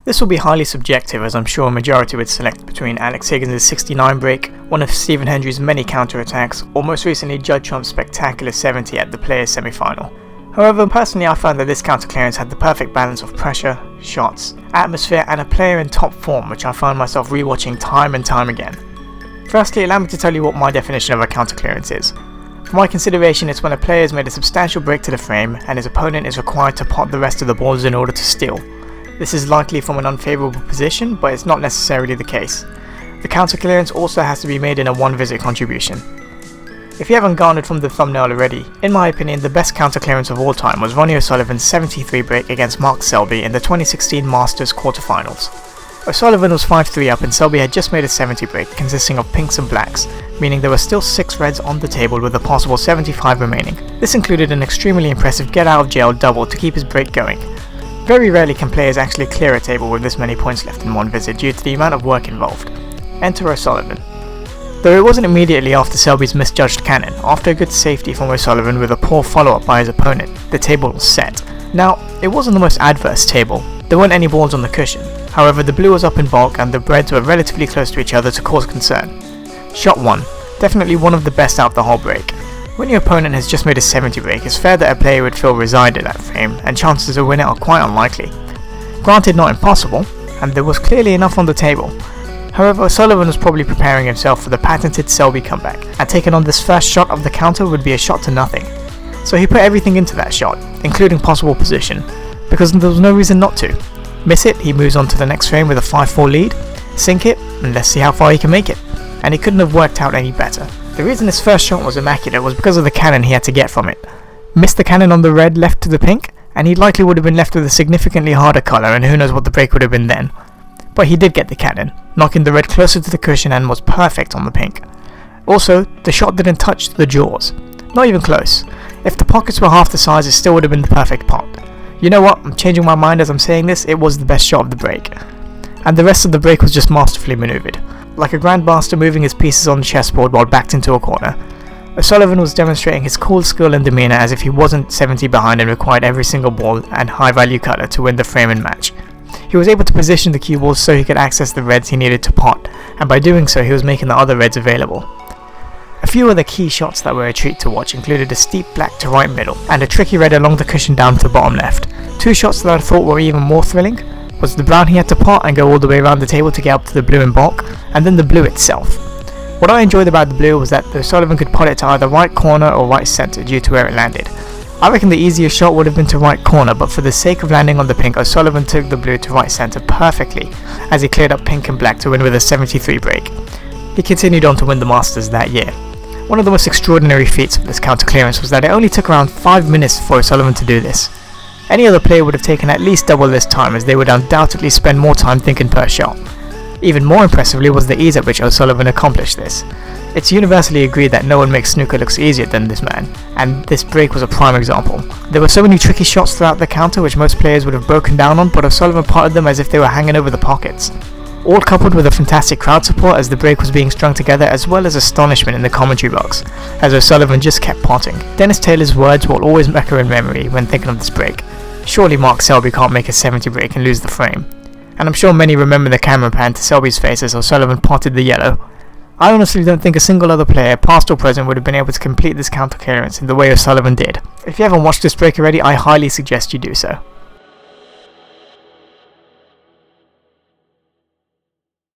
This will be highly subjective, as I'm sure a majority would select between Alex Higgins' 69 break, one of Stephen Hendry's many counter-attacks, or most recently Judd Trump's spectacular 70 at the Players semi-final. However, personally I found that this counter clearance had the perfect balance of pressure, shots, atmosphere and a player in top form, which I found myself rewatching time and time again. Firstly, allow me to tell you what my definition of a counter clearance is. For my consideration, it's when a player has made a substantial break to the frame and his opponent is required to pot the rest of the balls in order to steal. This is likely from an unfavourable position, but it's not necessarily the case. The counter clearance also has to be made in a one-visit contribution. If you haven't garnered from the thumbnail already, in my opinion the best counter clearance of all time was Ronnie O'Sullivan's 73 break against Mark Selby in the 2016 Masters quarterfinals. O'Sullivan was 5-3 up and Selby had just made a 70 break consisting of pinks and blacks, meaning there were still 6 reds on the table with a possible 75 remaining. This included an extremely impressive get out of jail double to keep his break going. Very rarely can players actually clear a table with this many points left in one visit due to the amount of work involved. Enter O'Sullivan. Though it wasn't immediately after Selby's misjudged cannon, after a good safety from O'Sullivan with a poor follow-up by his opponent, the table was set. Now, it wasn't the most adverse table, there weren't any balls on the cushion, however the blue was up in bulk and the reds were relatively close to each other to cause concern. Shot 1, definitely one of the best out of the whole break. When your opponent has just made a 70 break, it's fair that a player would feel resigned in that frame, and chances of winning are quite unlikely. Granted, not impossible, and there was clearly enough on the table. However, O'Sullivan was probably preparing himself for the patented Selby comeback, and taking on this first shot of the counter would be a shot to nothing. So he put everything into that shot, including possible position, because there was no reason not to. Miss it, he moves on to the next frame with a 5-4 lead, sink it, and let's see how far he can make it. And he couldn't have worked out any better. The reason his first shot was immaculate was because of the cannon he had to get from it. Missed the cannon on the red left to the pink, and he likely would have been left with a significantly harder colour, and who knows what the break would have been then. But he did get the cannon, knocking the red closer to the cushion and was perfect on the pink. Also, the shot didn't touch the jaws. Not even close. If the pockets were half the size, it still would have been the perfect pot. You know what, I'm changing my mind as I'm saying this, it was the best shot of the break. And the rest of the break was just masterfully manoeuvred. Like a grandmaster moving his pieces on the chessboard while backed into a corner. O'Sullivan was demonstrating his cool skill and demeanour as if he wasn't 70 behind and required every single ball and high value cutter to win the frame and match. He was able to position the cue balls so he could access the reds he needed to pot, and by doing so he was making the other reds available. A few other key shots that were a treat to watch included a steep black to right middle, and a tricky red along the cushion down to bottom left. 2 shots that I thought were even more thrilling was the brown he had to pot and go all the way around the table to get up to the blue in bulk, and then the blue itself. What I enjoyed about the blue was that O'Sullivan could pot it to either right corner or right centre due to where it landed. I reckon the easiest shot would have been to right corner, but for the sake of landing on the pink, O'Sullivan took the blue to right centre perfectly as he cleared up pink and black to win with a 73 break. He continued on to win the Masters that year. One of the most extraordinary feats of this counter clearance was that it only took around 5 minutes for O'Sullivan to do this. Any other player would have taken at least double this time, as they would undoubtedly spend more time thinking per shot. Even more impressively was the ease at which O'Sullivan accomplished this. It's universally agreed that no one makes snooker look easier than this man, and this break was a prime example. There were so many tricky shots throughout the counter which most players would have broken down on, but O'Sullivan potted them as if they were hanging over the pockets. All coupled with a fantastic crowd support as the break was being strung together, as well as astonishment in the commentary box, as O'Sullivan just kept potting. Dennis Taylor's words will always echo in memory when thinking of this break. Surely Mark Selby can't make a 70 break and lose the frame. And I'm sure many remember the camera pan to Selby's face as O'Sullivan potted the yellow. I honestly don't think a single other player, past or present, would have been able to complete this counter clearance in the way O'Sullivan did. If you haven't watched this break already, I highly suggest you do so.